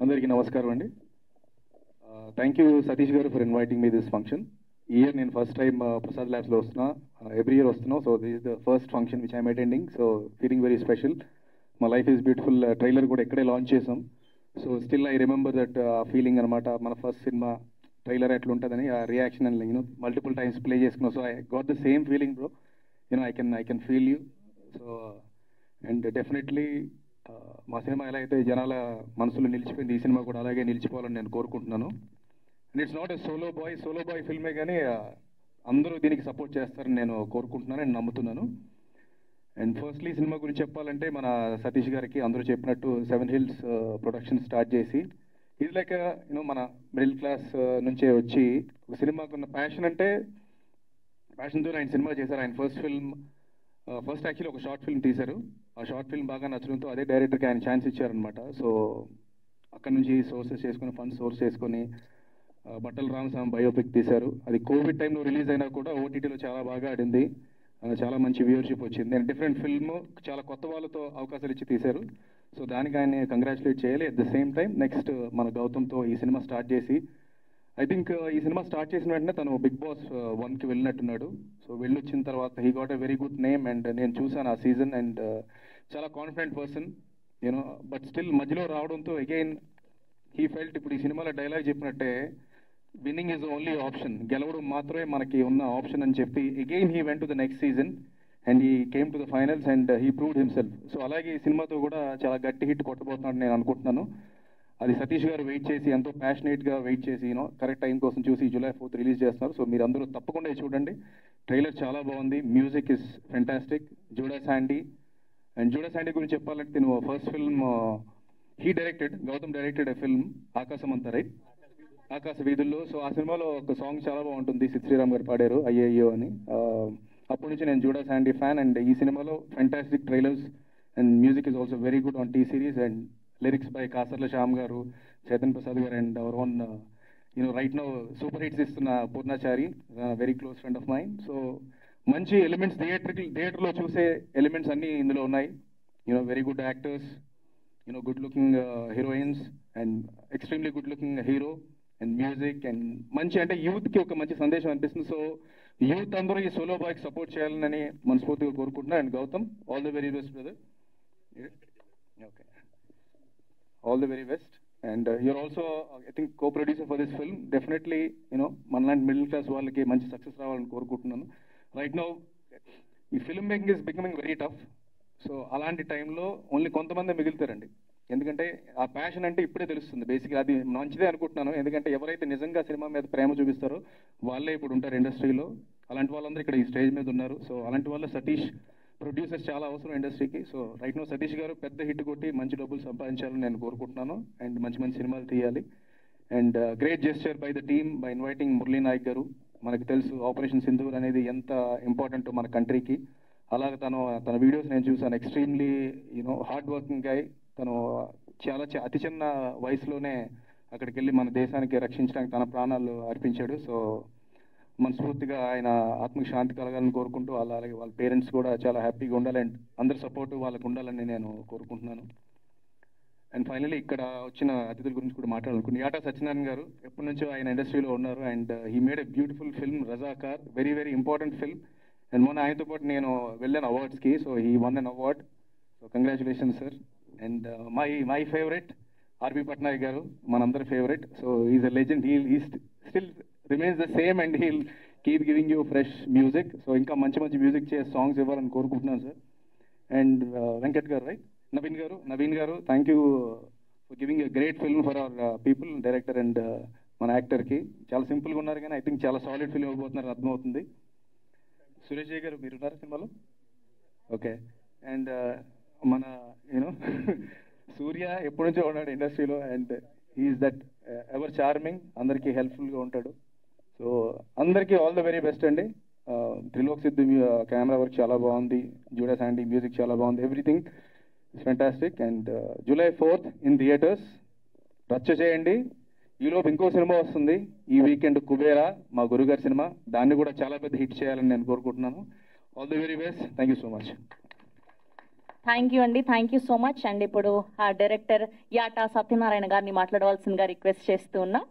అందరికీ నమస్కారం అండి. Thank you Satish garu for inviting me this function. ఈ ఇయర్ నేను ఫస్ట్ టైం ప్రసాద్ ల్యాబ్స్లో వస్తున్నా. ఎవ్రీ ఇయర్ వస్తున్నాం. So this is the first function which I'm attending. So feeling very special. మా లైఫ్ ఈజ్ బ్యూటిఫుల్ ట్రైలర్ కూడా ఇక్కడే లాంచ్ చేసాం. So still I remember that feeling అనమాట. మన ఫస్ట్ సినిమా ట్రైలర్ ఎట్లా ఉంటుందని ఆ reaction and multiple times play చేసుకున్నాం. So I got the same feeling bro. I can feel you. So and definitely మా సినిమా ఎలా అయితే జనాల మనసులో నిలిచిపోయింది, ఈ సినిమా కూడా అలాగే నిలిచిపోవాలని నేను కోరుకుంటున్నాను. And it's not a solo boy ఫిల్మే, కానీ అందరూ దీనికి సపోర్ట్ చేస్తారని నేను కోరుకుంటున్నాను అండ్ నమ్ముతున్నాను. అండ్ ఫస్ట్లీ సినిమా గురించి చెప్పాలంటే మన సతీష్ గారికి అందరూ చెప్పినట్టు 7 Hills ప్రొడక్షన్ స్టార్ట్ చేసి ఇది లైక్ మన మిడిల్ క్లాస్ నుంచే వచ్చి ఒక సినిమాకు ఉన్న ప్యాషన్ అంటే ప్యాషన్తో ఆయన సినిమా చేశారు. ఆయన ఫస్ట్ యాక్చువల్లీ ఒక షార్ట్ ఫిల్మ్ తీశారు. ఆ షార్ట్ ఫిల్మ్ బాగా నచ్చడంతో అదే డైరెక్టర్కి ఆయన ఛాన్స్ ఇచ్చారనమాట. సో అక్కడ నుంచి ఫండ్స్ సోర్స్ చేసుకొని బట్టల రామస్వామి బయోపిక్ తీశారు. అది కోవిడ్ టైంలో రిలీజ్ అయినా కూడా ఓటీటీలో చాలా బాగా ఆడింది. చాలా మంచి వ్యూవర్షిప్ వచ్చింది. అండ్ డిఫరెంట్ ఫిల్మ్ చాలా కొత్త వాళ్ళతో అవకాశాలు ఇచ్చి తీశారు. సో దానికి ఆయన కంగ్రాచులేట్ చేయాలి. At the same time next మన గౌతమ్తో ఈ సినిమా స్టార్ట్ చేసి ఐ థింక్ ఈ సినిమా స్టార్ట్ చేసిన వెంటనే తను బిగ్ బాస్ 1కి వెళ్ళినట్టున్నాడు. సో వెళ్ళొచ్చిన తర్వాత he got a very good name. And నేను చూసాను ఆ సీజన్ అండ్ చాలా కాన్ఫిడెంట్ పర్సన్ బట్ స్టిల్ మధ్యలో రావడంతో అగైన్ హీ ఫెల్ట్ ఇప్పుడు ఈ సినిమాలో డైలాగ్ చెప్పినట్టే విన్నింగ్ ఈజ్ ఓన్లీ ఆప్షన్, గెలవడం మాత్రమే మనకి ఉన్న ఆప్షన్ అని చెప్పి again he went to the next season and he came to the finals and he proved himself. So అలాగే ఈ సినిమాతో కూడా చాలా గట్టి హిట్ కొట్టబోతున్నాడు నేను అనుకుంటున్నాను. అది సతీష్ గారు వెయిట్ చేసి ఎంతో ప్యాషనేట్గా వెయిట్ చేసి కరెక్ట్ టైం కోసం చూసి July 4th రిలీజ్ చేస్తున్నారు. సో మీరు అందరూ తప్పకుండా చూడండి. ట్రైలర్ చాలా బాగుంది. Music is fantastic. Jude Sandy గురించి చెప్పాలంటే నేను first film Gautam directed a film ఆకాశమంతా, రైట్, ఆకాశ వీధుల్లో. సో ఆ సినిమాలో ఒక సాంగ్ చాలా బాగుంటుంది, సిద్ శ్రీరామ్ గారు పాడారు, అయ్యో అని. అప్పటి నుంచి నేను జూడా శాండీ ఫ్యాన్. అండ్ ఈ సినిమాలో fantastic trailers and music is also very good on T Series and lyrics by Kasarla Shyam garu, Chetan Prasad garu and our own right now super hits ఇస్తున్న Purnachari, very close friend of mine. So మంచి elements థియేటర్లో చూసే elements అన్నీ ఇందులో ఉన్నాయి. Very good actors, good looking heroines and extremely good looking hero and music and మంచి అంటే యూత్కి ఒక మంచి సందేశం అనిపిస్తుంది. సో యూత్ అందరూ ఈ సోలో బాయ్కి సపోర్ట్ చేయాలని మనస్ఫూర్తిగా కోరుకుంటున్నాను. And Gautam, all the very best brother. Okay, all the very best. And you're also I think co-producer for this film. Definitely మనలాంటి మిడిల్ క్లాస్ వాళ్ళకి మంచి సక్సెస్ రావాలని కోరుకుంటున్నాను. రైట్ నౌ ఈ film making is becoming very tough. So అలాంటి టైంలో only కొంతమంది మిగులుతారండి. ఎందుకంటే ఆ ప్యాషన్ అంటే ఇప్పుడే తెలుస్తుంది. బేసిక్గా అది మంచిదే అనుకుంటున్నాను. ఎందుకంటే ఎవరైతే నిజంగా సినిమా మీద ప్రేమ చూపిస్తారో వాళ్ళే ఇప్పుడు ఉంటారు ఇండస్ట్రీలో. అలాంటి వాళ్ళందరూ ఇక్కడ ఈ స్టేజ్ మీద ఉన్నారు. సో అలాంటి వాళ్ళ సతీష్ ప్రొడ్యూసర్స్ చాలా అవసరం ఇండస్ట్రీకి. సో రైట్ నో సతీష్ గారు పెద్ద హిట్ కొట్టి మంచి డబ్బులు సంపాదించాలని నేను కోరుకుంటున్నాను. అండ్ మంచి మంచి సినిమాలు తీయాలి. And great gesture by the team by inviting Murali Nayak గారు. మనకు తెలుసు ఆపరేషన్ సింధూర్ అనేది ఎంత ఇంపార్టెంట్ మన కంట్రీకి. అలాగే తన వీడియోస్ నేను చూసాను. Extremely hard working guy. తను చాలా అతి చిన్న వయసులోనే అక్కడికి వెళ్ళి మన దేశానికి రక్షించడానికి తన ప్రాణాలు అర్పించాడు. సో మనస్ఫూర్తిగా ఆయన ఆత్మకి శాంతి కలగాలని కోరుకుంటూ అలాగే వాళ్ళ పేరెంట్స్ కూడా చాలా హ్యాపీగా ఉండాలి అండ్ అందరి సపోర్టు వాళ్ళకు ఉండాలని నేను కోరుకుంటున్నాను. అండ్ ఫైనలీ ఇక్కడ వచ్చిన అతిథుల గురించి కూడా మాట్లాడాలనుకుంటున్నాను. యాటా సత్యనారాయణ గారు ఎప్పటి నుంచో ఆయన ఇండస్ట్రీలో ఉన్నారు and he made a beautiful film Razakar, very very important film. And మొన్న ఆయనతో పాటు నేను వెళ్ళాను అవార్డ్స్కి. So he won an award. So congratulations sir. And my favourite R P Patnaik garu, మనందరి favourite. So is a legend. He still remains the same and he'll keep giving you fresh music. So ఇంకా మంచి music చేసే songs ఇవ్వాలని కోరుకుంటున్నాను sir. And Venkat గారు, right, Naveen గారు thank you for giving a great film for our people, director and మన యాక్టర్కి. చాలా సింపుల్గా ఉన్నారు కానీ ఐ థింక్ చాలా సాలిడ్ ఫిల్మ్ ఇవ్వబోతున్నారు, అర్థమవుతుంది. సురేష్ గారు మీరు ఉన్నారు సినిమాలో, ఓకే. అండ్ మన సూర్య ఎప్పటి నుంచో ఉన్నాడు ఇండస్ట్రీలో and he's that ever charming, అందరికీ హెల్ప్ఫుల్గా ఉంటాడు. సో అందరికీ ఆల్ ద వెరీ బెస్ట్ అండి. త్రిలోక్ సిద్ధు కెమెరా వర్క్ చాలా బాగుంది, జూడా శాండీ మ్యూజిక్ చాలా బాగుంది, everything is fantastic. And July 4th in theatres రచ్చ చేయండి. ఈలోపు ఇంకో సినిమా వస్తుంది ఈ వీకెండ్, కుబేరా, మా గురుగారి సినిమా. దాన్ని కూడా చాలా పెద్ద హిట్ చేయాలని నేను కోరుకుంటున్నాను. All the very best. Thank you so much. Thank you అండి, thank you so much. And ఇప్పుడు ఆ డైరెక్టర్ యాటా సత్యనారాయణ గారిని మాట్లాడవలసిందిగా రిక్వెస్ట్ చేస్తూ ఉన్నా.